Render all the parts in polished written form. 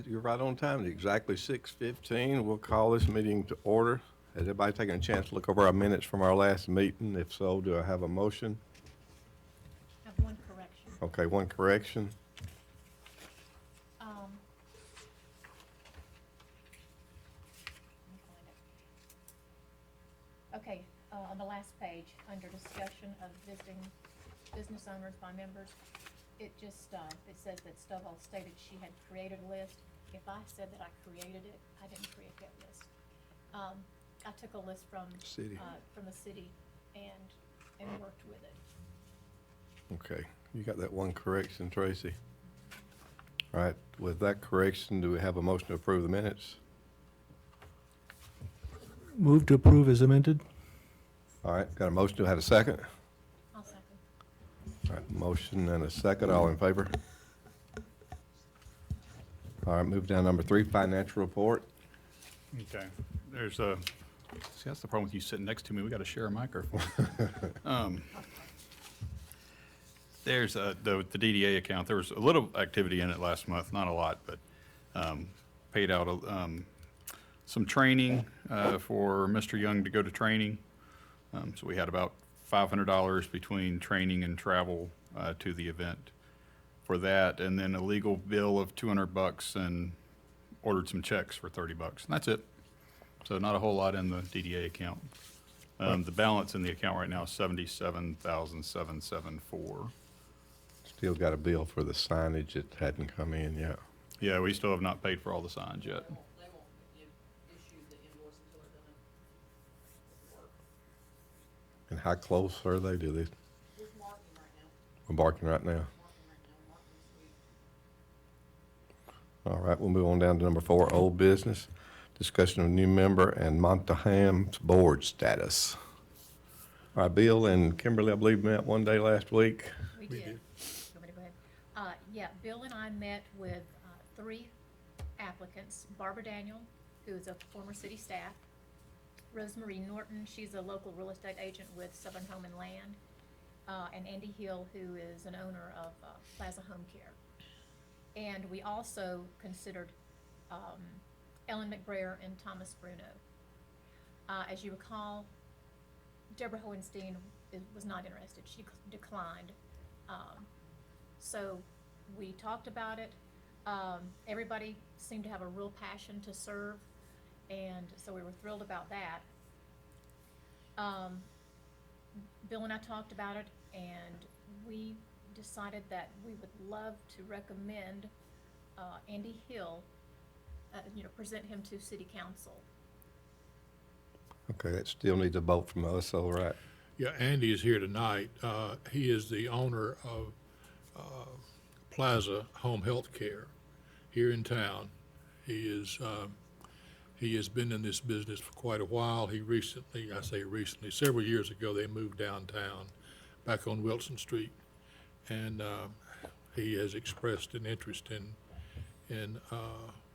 you're right on time, at exactly 6:15. We'll call this meeting to order. Has everybody taken a chance to look over our minutes from our last meeting? If so, do I have a motion? I have one correction. Okay, one correction. Let me find it. Okay, on the last page, under discussion of visiting business owners by members, it just, it says that Stovall stated she had created a list. If I said that I created it, I didn't create that list. I took a list City. from the city and worked with it. Okay, you got that one correction, Tracy? All right, with that correction, do we have a motion to approve the minutes? Move to approve as amended. All right, got a motion, do I have a second? I'll second. All right, motion and a second, all in favor? All right, move down number 3, financial report. Okay, there's a, see, that's the problem with you sitting next to me, we gotta share a microphone. There's the DDA account, there was a little activity in it last month, not a lot, but paid out some training for Mr. Young to go to training. So we had about $500 between training and travel to the event for that, and then a legal bill of $200 and ordered some checks for $30, and that's it. So not a whole lot in the DDA account. The balance in the account right now is $77,774. Still got a bill for the signage that hadn't come in yet. Yeah, we still have not paid for all the signs yet. They won't issue the invoice until they're done with work. And how close are they? Do they, Just marking right now, embarking right now? marking this week. All right, we'll move on down to number 4, old business. Discussion of new member and Montaham's board status. All right, Bill and Kimberly, I believe, met one day last week. We did. You want me to go ahead? Yeah, Bill and I met with 3 applicants. Barbara Daniel, who is a former city staff. Rosemary Norton, she's a local real estate agent with Southern Home and Land. And Andy Hill, who is an owner of Plaza Home Care. And we also considered Ellen McBrayer and Thomas Bruno. As you recall, Deborah Hohenstein was not interested. She declined. So we talked about it. Everybody seemed to have a real passion to serve, and so we were thrilled about that. Bill and I talked about it, and we decided that we would love to recommend Andy Hill, present him to city council. Okay, that still needs a vote from us, all right. Yeah, Andy is here tonight. He is the owner of Plaza Home Health Care here in town. He has been in this business for quite a while. He recently, I say recently, several years ago, they moved downtown, back on Wilson Street, and he has expressed an interest in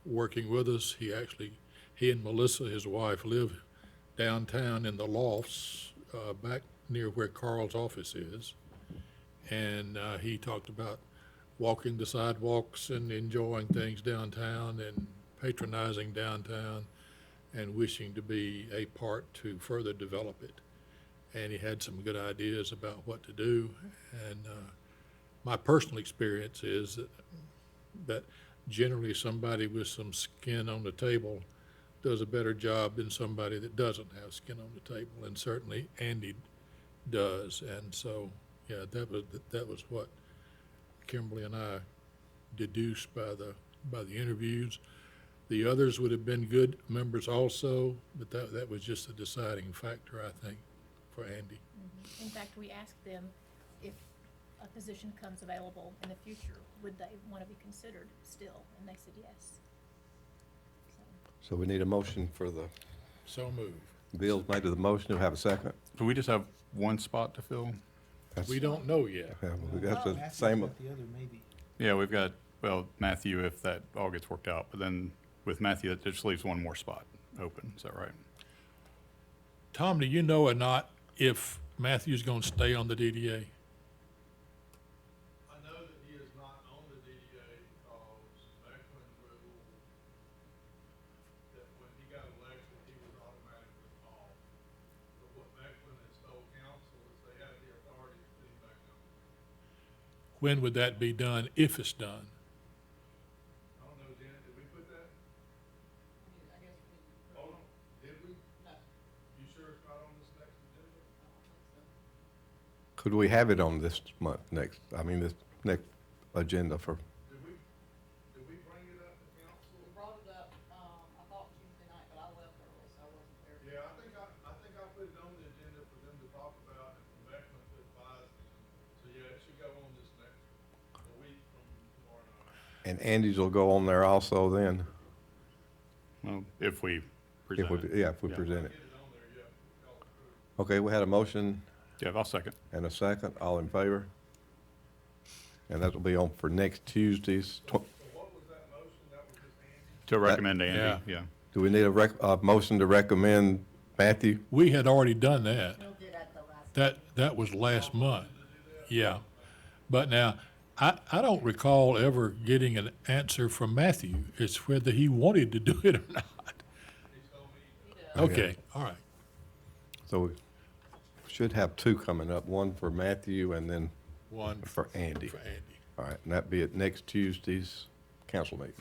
working with us. He and Melissa, his wife, live downtown in the lofts, back near where Carl's office is. And he talked about walking the sidewalks and enjoying things downtown and patronizing downtown and wishing to be a part to further develop it. And he had some good ideas about what to do. And my personal experience is that generally somebody with some skin on the table does a better job than somebody that doesn't have skin on the table, and certainly Andy does. And so, yeah, that was what Kimberly and I deduced by the interviews. The others would have been good members also, but that was just a deciding factor, I think, for Andy. Mm-hmm. In fact, we asked them if a position comes available in the future, would they want to be considered still? And they said yes. So we need a motion for the, So move. Bill's made the motion, do we have a second? Do we just have one spot to fill? That's- We don't know yet. Yeah, we got the Matthew's same, got the other maybe. Yeah, we've got, well, Matthew, if that all gets worked out, but then with Matthew, that just leaves one more spot open, is that right? Tom, do you know or not if Matthew's gonna stay on the DDA? I know that he is not on the DDA because Beckman Rule When would that be done, if it's done? I don't know, Janet, did we put that? I guess we, Hold on, did we? no, You sure it's not on this next agenda? I don't think so. Could we have it on this month, this next agenda for, Did we bring it up to council? We brought it up, I thought Tuesday night, but I left early, so I wasn't there. Yeah, I think I put it on the agenda for them to talk about and for Beckman to advise them. So yeah, it should go on this next, a week from tomorrow night. and Andy's will go on there also then? Well, if we If present we, it. yeah, if we Yeah. present it. Get it on there, yeah, y'all approve. Okay, we had a motion Yeah, I'll second. and a second. All in favor? And that will be on for next Tuesday's. So what was that motion? That was just Andy? To recommend Yeah. Andy, yeah. Do we need a motion to recommend Matthew? We had already done that. Bill did at the last. That was last month. Yeah. But now, I don't recall ever getting an answer from Matthew. It's whether he wanted to do it or not. He told me, He did. Okay, all right. So we should have two coming up, one for Matthew and then One for Andy. for Andy. All right, and that'd be at next Tuesday's council meeting.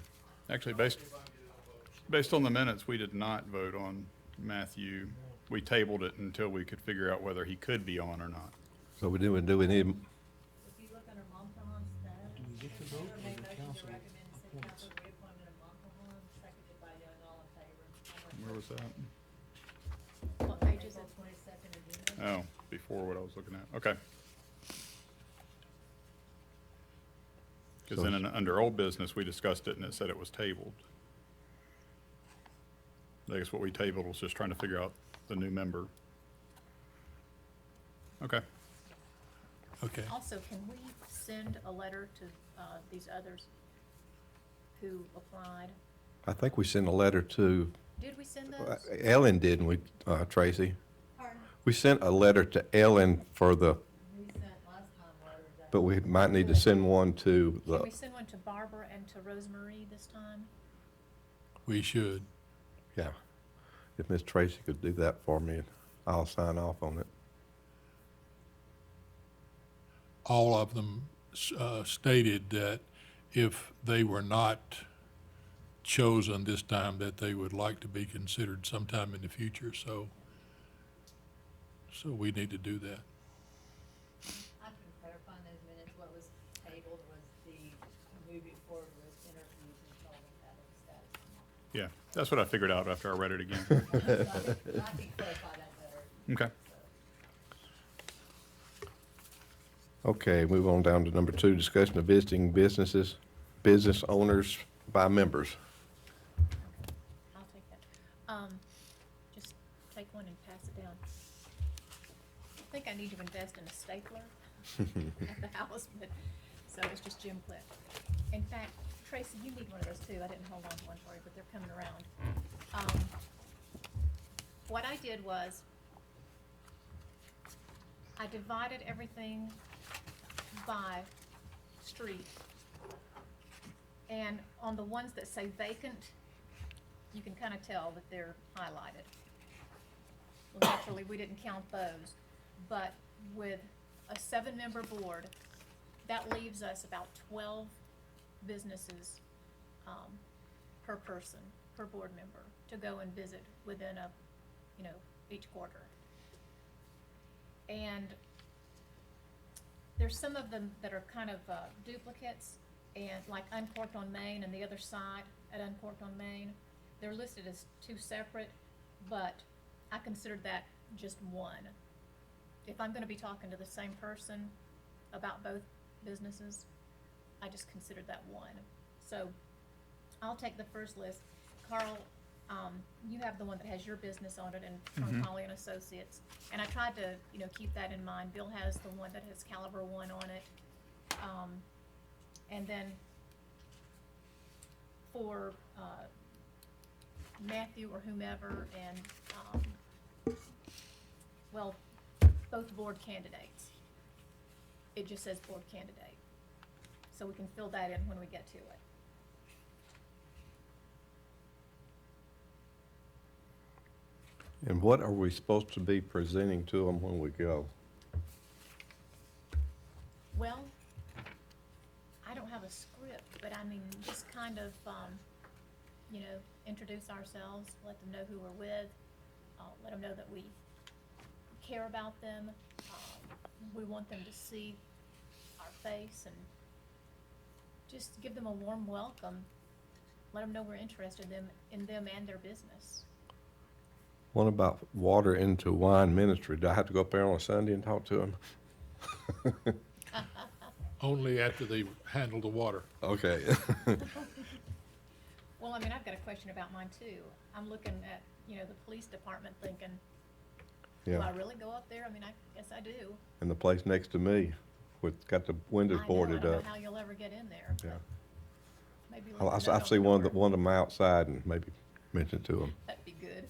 Actually, based on the minutes, we did not vote on Matthew. We tabled it until we could figure out whether he could be on or not. So we do need, If you look under Montalban status. Do we get to vote or Made the motion council to recommend city appoints? council reappointment of Montalban, seconded by Young, all in favor. Where was that? What page is it? 22nd agenda. Oh, before what I was looking at. Okay. Because So- then under old business, we discussed it and it said it was tabled. I guess what we tabled was just trying to figure out the new member. Okay. Okay. Also, can we send a letter to, these others who applied? I think we sent a letter to, Did we send those? Ellen, didn't we, Tracy? Pardon? We sent a letter to Ellen for the, We sent last time letters out. but we might need to send one to Can the, we send one to Barbara and to Rosemarie this time? We should. yeah. If Miss Tracy could do that for me, I'll sign off on it. All of them stated that if they were not chosen this time, that they would like to be considered sometime in the future, so we need to do that. I can clarify in those minutes, what was tabled was the moving forward with interviews and solving that status. Yeah, that's what I figured out after I read it again. I can clarify that better. Okay. Okay, move on down to number 2, discussion of visiting businesses, business owners by members. I'll take that. Just take one and pass it down. I think I need to invest in a stapler at the house, but, so it's just Jim Cliff. In fact, Tracy, you need one of those too. I didn't hold on to one for you, but they're coming around. What I did was, I divided everything by street. And on the ones that say vacant, you can kind of tell that they're highlighted. Well, naturally, we didn't count those, but with a 7-member board, that leaves us about 12 businesses, per person, per board member, to go and visit within each quarter. And there's some of them that are kind of duplicates, and like Uncorked on Main and the other side at Uncorked on Main, they're listed as 2 separate, but I considered that just one. If I'm gonna be talking to the same person about both businesses, I just considered that one. So I'll take the first list. Carl, you have the one that has your business on it and from Holly and Associates. And I tried to, keep that in mind. Bill has the one that has Caliber One on it. And then for, Matthew or whomever and, both board candidates. It just says board candidate. So we can fill that in when we get to it. And what are we supposed to be presenting to them when we go? Well, kind of, you know, introduce ourselves, let them know who we're with, let them know that we care about them. We want them to see our face and just give them a warm welcome. Let them know we're interested in them and their business. What about water into wine ministry? Do I have to go up there on a Sunday and talk to them? Only after they handle the water. Okay. Well, I mean, I've got a question about mine too. I'm looking at, you know, the police department thinking, do I Yeah, really go up there? I mean, I guess I do. and the place next to me got the windows boarded I don't up. know how you'll ever get in there, Yeah. but maybe let them know I've seen the one door. of them outside and maybe mention it to them. That'd be good.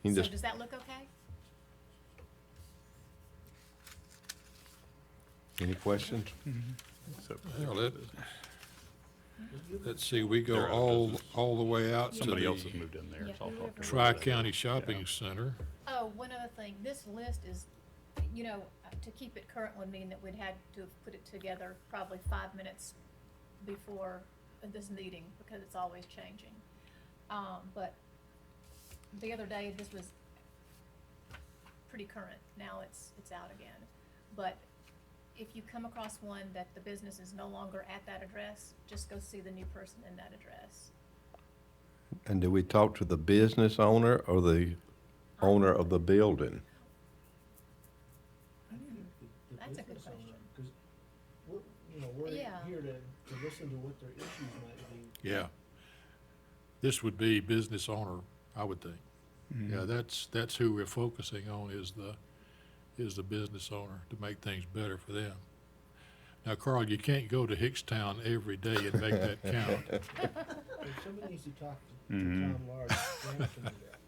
You can So just, does that look okay? any questions? So Well, let's see, we go They're out of all, business. all the way out to somebody else has the moved in there. Yeah, so I'll talk to whoever- them. Tri-County Shopping Center. Oh, one other thing, this list is, you know, to keep it current would mean that we'd had to have put it together probably 5 minutes before this meeting, because it's always changing. But the other day, this was pretty current, now it's out again. But if you come across one that the business is no longer at that address, just go see the new person in that address. And do we talk to the business owner or the owner of the building? That's a good question. Because, you know, we're Yeah. here to listen to what their issues might be. Yeah. This would be business owner, I would think. Yeah, that's who we're focusing on is the business owner to make things better for them. Now, Carl, you can't go to Hickstown every day and make that count. If somebody needs to talk to Mhm. Tom Large, Grant can do that.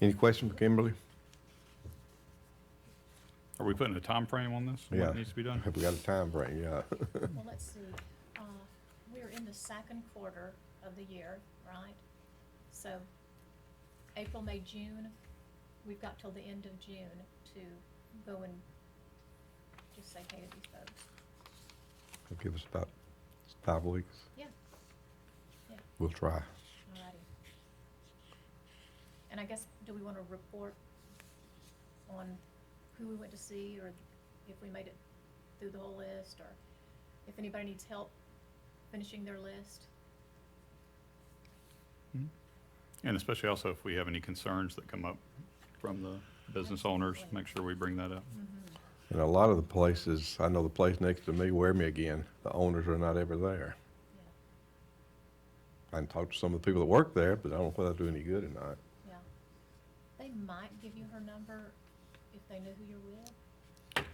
Any question for Kimberly? Are we putting a time frame on this? Yeah. What needs to be done? Have we got a time frame? Yeah. Well, let's see, we're in the second quarter of the year, right? So, April, May, June, we've got till the end of June to go and just say hey to these folks. It'll give us about 5 weeks. Yeah, yeah, We'll try. alrighty. And I guess, do we wanna report on who we went to see, or if we made it through the whole list, or if anybody needs help finishing their list? And especially also if we have any concerns that come up from the business owners, make sure we bring that up. And a lot of the places, I know the place next to me, Wear Me Again, the owners are not ever there. Yeah. I can talk to some of the people that work there, but I don't know whether that'll do any good or not. Yeah. They might give you her number if they know who you're with.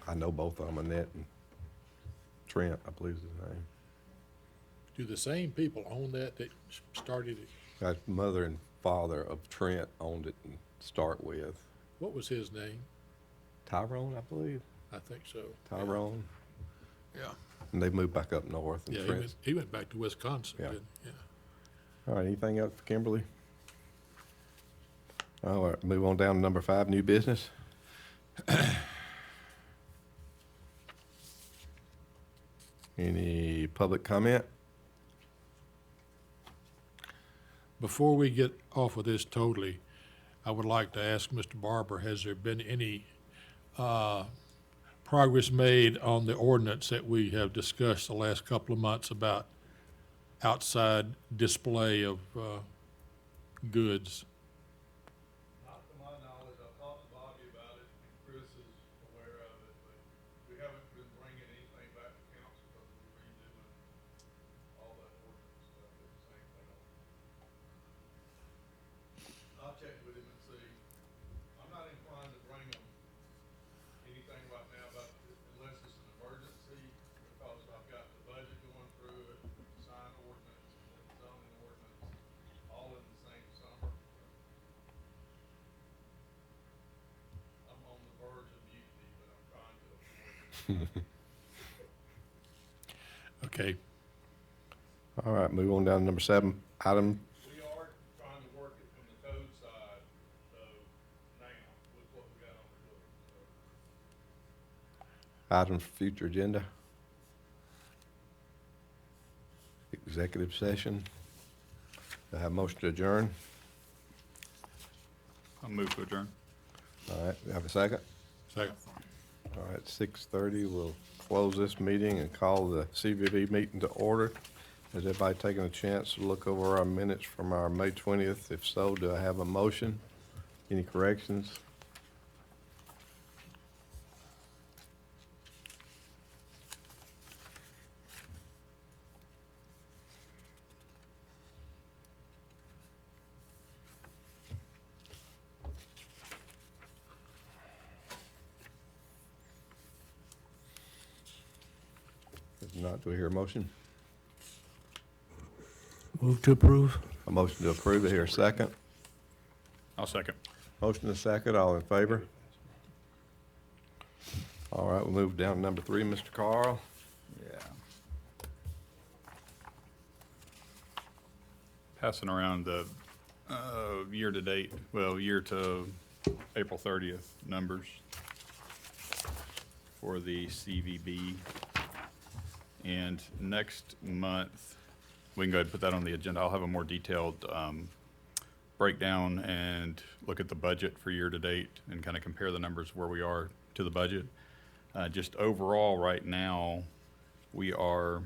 I know both of them, Annette and Trent, I believe is his name. Do the same people own that started it? That mother and father of Trent owned it and start with. What was his name? Tyrone, I believe. I think so. Tyrone. Yeah. And they moved back up north. And Yeah, Trent's- he went back to Wisconsin, Yeah. didn't he? Yeah. All right, anything else for Kimberly? All right, move on down to number 5, new business. Any public comment? Before we get off of this totally, I would like to ask Mr. Barber, has there been any progress made on the ordinance that we have discussed the last couple of months about outside display of goods? Not to my knowledge, I've talked to Bobby about it, and Chris is aware of it, but we haven't been bringing anything back to council because we're redoing all that ordinance stuff at the same thing. I'll check with him and see. I'm not inclined to bring them anything right now about, unless it's an emergency, because I've got the budget going through it, sign ordinance, and zoning ordinance, all in the same summer. I'm on the verge of mutiny, but I'm trying to avoid it. Okay, All right, move on down to number 7, item. We are trying to work it from the code side, though, now, with what we got on the books, so. Items for future agenda? Executive session? Do I have a motion to adjourn? I'll move to adjourn. All right, do I have a second? Second. All right, 6:30, we'll close this meeting and call the CVB meeting to order. Has everybody taken a chance to look over our minutes from our May 20th? If so, do I have a motion? Any corrections? If not, do we hear a motion? Move to approve. A motion to approve, do I hear a second? I'll second. Motion to second, all in favor? All right, we'll move down to number 3, Mr. Carl. Yeah. Passing around the year-to-date, well, year to April 30th numbers for the CVB. And next month, we can go ahead and put that on the agenda. I'll have a more detailed breakdown and look at the budget for year-to-date and kind of compare the numbers where we are to the budget. Just overall, right now, we are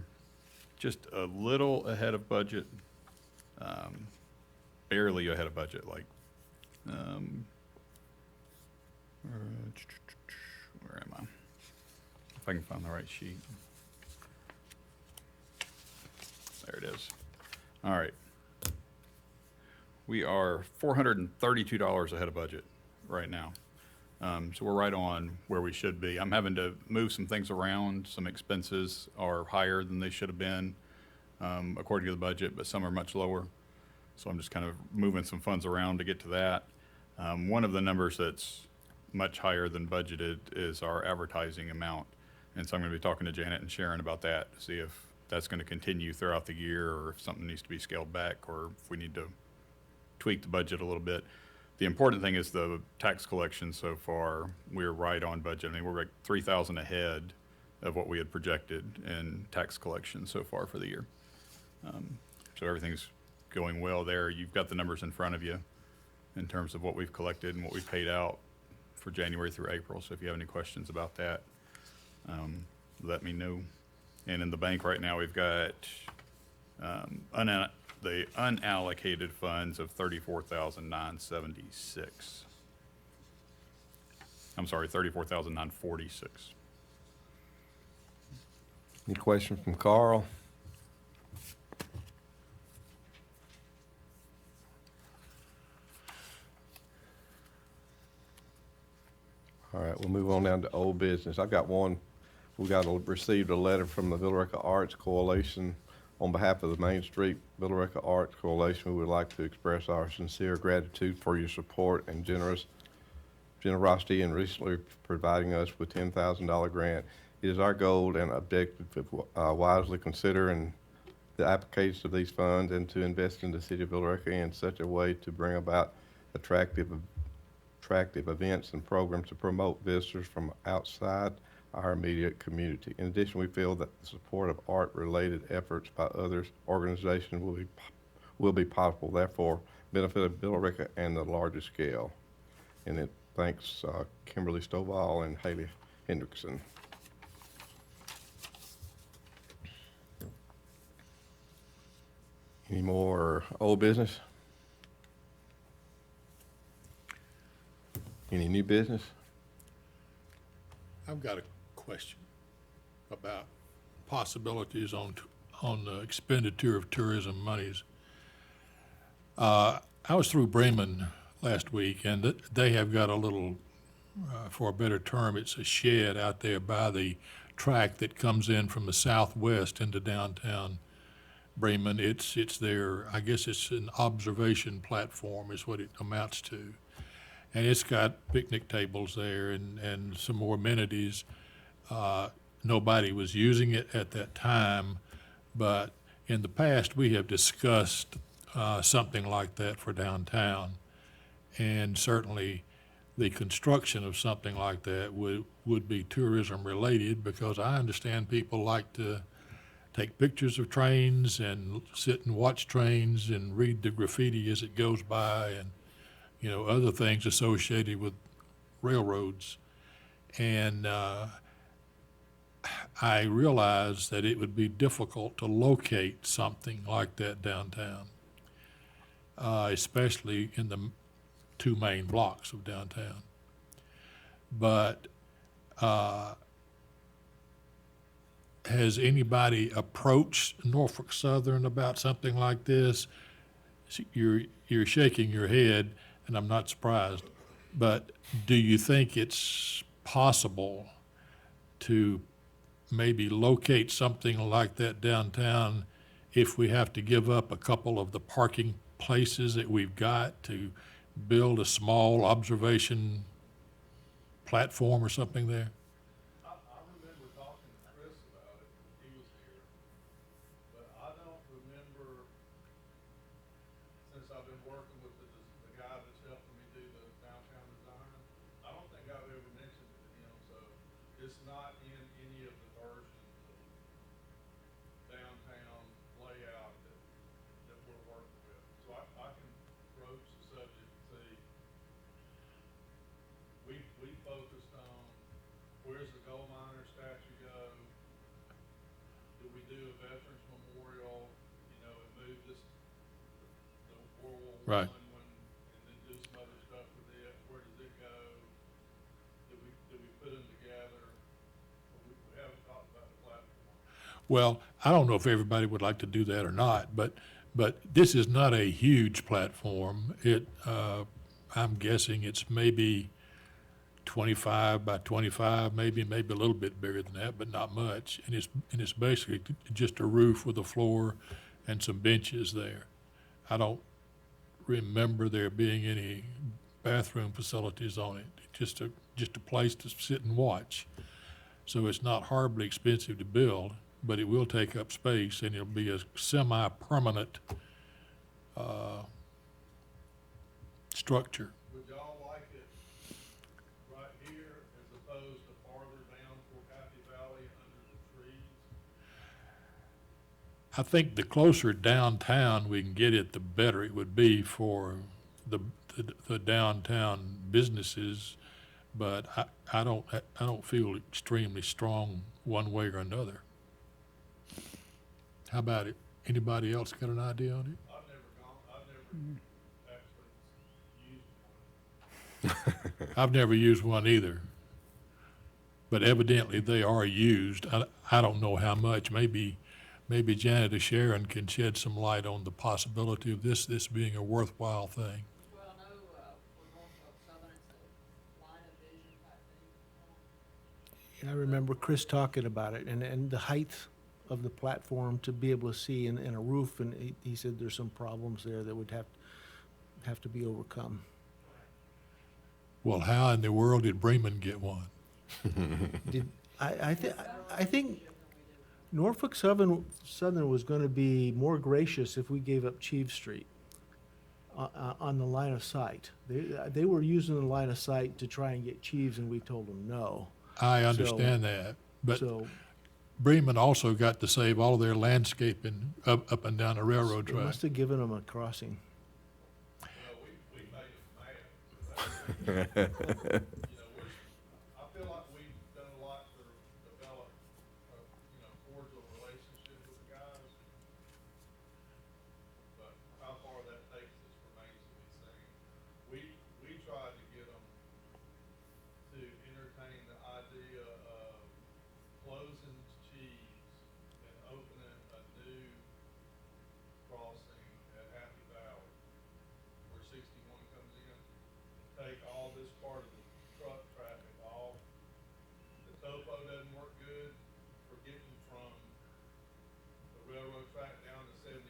just a little ahead of budget, barely ahead of budget, like, where am I? If I can find the right sheet. There it is. All right. We are $432 ahead of budget right now. So we're right on where we should be. I'm having to move some things around. Some expenses are higher than they should have been, according to the budget, but some are much lower. So I'm just kind of moving some funds around to get to that. One of the numbers that's much higher than budgeted is our advertising amount. And so I'm going to be talking to Janet and Sharon about that to see if that's going to continue throughout the year or if something needs to be scaled back or if we need to tweak the budget a little bit. The important thing is the tax collection so far. We're right on budget. I mean, we're like 3,000 ahead of what we had projected in tax collection so far for the year. So everything's going well there. You've got the numbers in front of you in terms of what we've collected and what we've paid out for January through April. So if you have any questions about that, let me know. And in the bank right now, we've got the unallocated funds of $34,976. I'm sorry, $34,946. Any questions from Carl? All right, we'll move on down to old business. I've got one. Received a letter from the Villarica Arts Coalition. On behalf of the Main Street Villarica Arts Coalition, we would like to express our sincere gratitude for your support and generosity in recently providing us with $10,000 grant. It is our goal and objective to wisely consider the application of these funds and to invest in the city of Villarica in such a way to bring about attractive events and programs to promote visitors from outside our immediate community. In addition, we feel that the support of art-related efforts by other organizations will be possible, therefore benefit of Villarica and the larger scale. And it thanks Kimberly Stovall and Haley Hendrickson. Any more old business? Any new business? I've got a question about possibilities on the expenditure of tourism monies. I was through Bremen last week, and they have got a little, for a better term, it's a shed out there by the track that comes in from the southwest into downtown Bremen. It's their, I guess it's an observation platform is what it amounts to. And it's got picnic tables there and some more amenities. Nobody was using it at that time, but in the past, we have discussed something like that for downtown. And certainly, the construction of something like that would be tourism related, because I understand people like to take pictures of trains and sit and watch trains and read the graffiti as it goes by, and, you know, other things associated with railroads. And I realize that it would be difficult to locate something like that downtown, especially in the two main blocks of downtown. But has anybody approached Norfolk Southern about something like this? You're shaking your head, and I'm not surprised. But do you think it's possible to maybe locate something like that downtown if we have to give up a couple of the parking places that we've got to build a small observation platform or something there? I remember talking to Chris about it, he was here, but I don't remember, since I've been working with the guy that's helping me do the downtown design, I don't think I've ever mentioned it to him, so it's not in any of the versions of downtown layout that we're working with. So I can broach the subject and see, we focused on where's the gold miner statue go? Do we do a Veterans Memorial, you know, and move this, the World War Right. One one, and then do some other stuff with it? Where does it go? Do we put them together? We haven't talked about the platform. Well, I don't know if everybody would like to do that or not, but this is not a huge platform. I'm guessing it's maybe 25 by 25, maybe a little bit bigger than that, but not much. And it's basically just a roof with a floor and some benches there. I don't remember there being any bathroom facilities on it. Just a place to sit and watch. So it's not horribly expensive to build, but it will take up space, and it'll be a semi-permanent structure. Would y'all like it right here as opposed to farther down toward Happy Valley under the trees? I think the closer downtown we can get it, the better it would be for the downtown businesses. But I don't feel extremely strong one way or another. How about it? Anybody else got an idea on it? I've never actually used one. I've never used one either. But evidently they are used. I don't know how much. Maybe Janet or Sharon can shed some light on the possibility of this being a worthwhile thing. Well, no, for Norfolk Southern, it's a line of vision type thing. I remember Chris talking about it, and the height of the platform to be able to see in a roof, and he said there's some problems there that would have to be overcome. Well, how in the world did Bremen get one? I think Norfolk Southern was gonna be more gracious if we gave up Cheeve Street on the line of sight. They were using the line of sight to try and get Cheeves, and we told them no. I understand that, but So Bremen also got to save all of their landscaping up and down the railroad they track. must have given them a crossing. We made it mad. You know, I feel like we've done a lot to develop a, cordial relationship with the guys. But how far that takes us remains to be seen. We tried to get them to entertain the idea of closing Cheese and opening a new crossing at Happy Valley, where 61 comes in. Take all this part of the truck traffic off. The topo doesn't work good for getting from the railroad track down to 78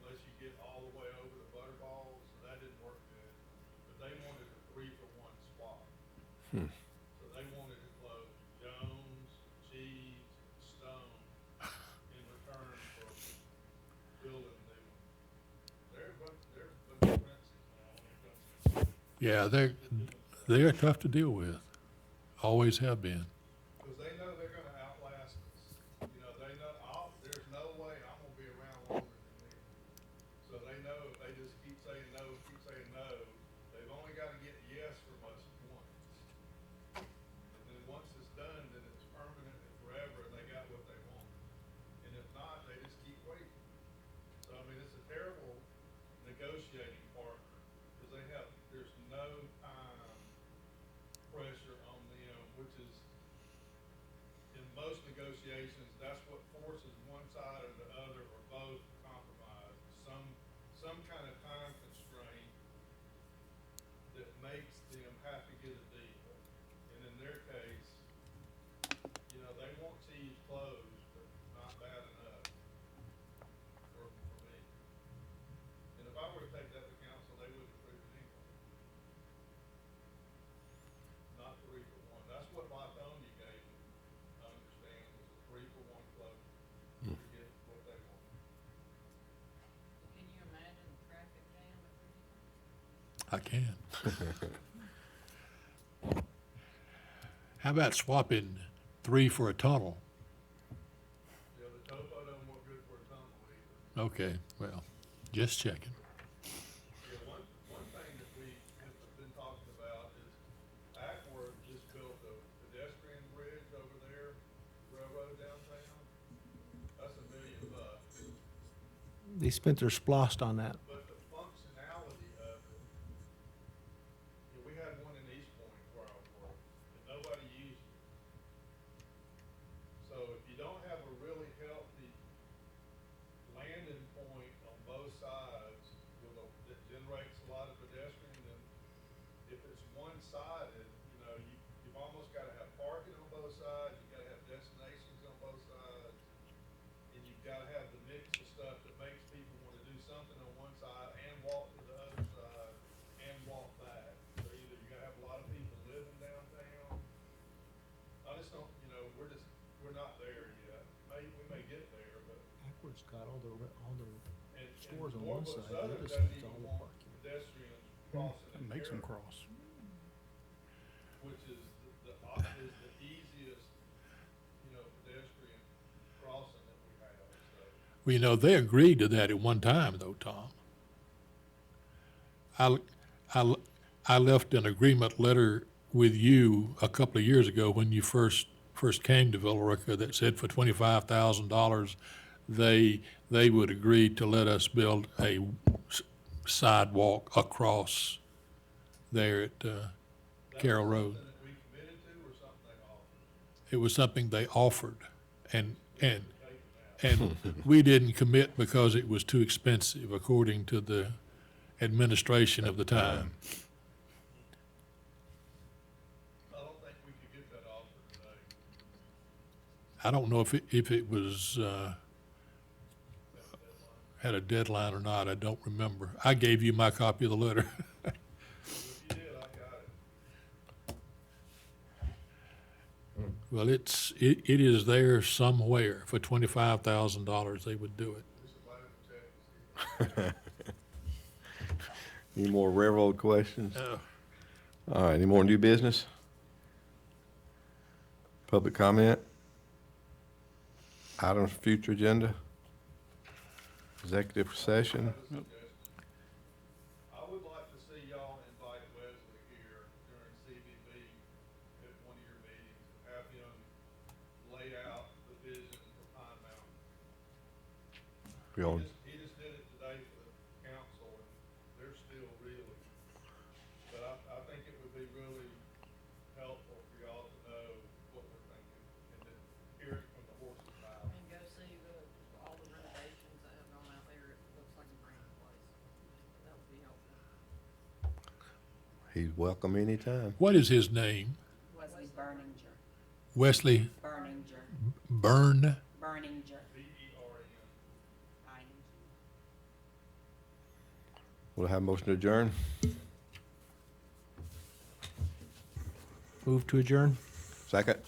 unless you get all the way over the Butterballs, so that didn't work good. But they wanted a 3-for-1 spot. So they wanted to close Jones, Cheese, Stone in return for building new ones. They're a bunch of princes now when it comes to Yeah, They are tough to deal with, always have been. Because they know they're gonna outlast us. You know, they know, there's no way I'm gonna be around longer than them. So they know if they just keep saying no, they've only gotta get a yes from us once. And then once it's done, then it's permanent and forever, and they got what they want. And if not, they just keep waiting. So, I mean, it's a terrible negotiating partner, because there's no time pressure on them, which is, in most negotiations, that's what forces one side or the other or both to compromise. Some kind of time constraint that makes them have to get a deal. And in their case, you know, they want T's closed, but not bad enough for me. And if I were to take that to council, they wouldn't approve it anyway. Not 3-for-1. That's what Latonia gave them, I understand, was a 3-for-1 close to get what they want. Can you imagine the traffic jam at Rudy? I can. How about swapping 3 for a tunnel? Yeah, the topo doesn't work good for a tunnel either. Okay, well, just checking. Yeah, one thing that we have been talking about is Ackworth just built a pedestrian bridge over there, railroad downtown. That's $1 million. They spent their splost on that. But the functionality of it, yeah, we had one in East Point where I worked, and nobody used it. So if you don't have a really healthy landing point on both sides that generates a lot of pedestrian, then if it's one-sided, you know, you've almost gotta have parking on both sides, you gotta have destinations on both sides, and you've gotta have the mix of stuff that makes people wanna do something on one side and walk to the other side and walk back. So either you gotta have a lot of people living downtown. I just don't, you know, we're not there yet. We may get there, but, Backwards got all the and stores on one Norfolk side, the Southern other doesn't side's all even the want parking. pedestrians crossing That in makes them Carroll, cross. which is is the easiest, you know, pedestrian crossing that we have, so. Well, you know, they agreed to that at one time, though, Tom. I left an agreement letter with you a couple of years ago when you first came to Villarica that said for $25,000, they would agree to let us build a sidewalk across there at Carroll Road. Something that we committed to or something they offered? It was something they offered, and Taking that. and we didn't commit because it was too expensive, according to the administration of the time. I don't think we could get that offer today. I don't know if it was, had a deadline or not, I don't remember. I gave you my copy of the letter. If you did, I got it. Well, it is there somewhere. For $25,000, they would do it. Just a letter from Texas. Any more railroad questions? Oh. All right, any more new business? Public comment? Items for future agenda? Executive session? I would like to see y'all invite Wesley here during CVB at one of your meetings, and have him lay out the vision for Pine Mountain. We on- He just did it today for the council, and they're still reeling. But I think it would be really helpful for y'all to know what we're thinking, and then hear it from the horse's mouth. And go see all the renovations that have gone out there, it looks like a brand new place. That would be helpful. He's welcome anytime. What is his name? Wesley Berninger. Wesley Berninger. Byrne? Berninger. BERN. ING. We'll have a motion to adjourn. Move to adjourn? Second?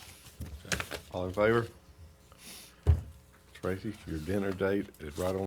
All in favor? Tracy, your dinner date is right on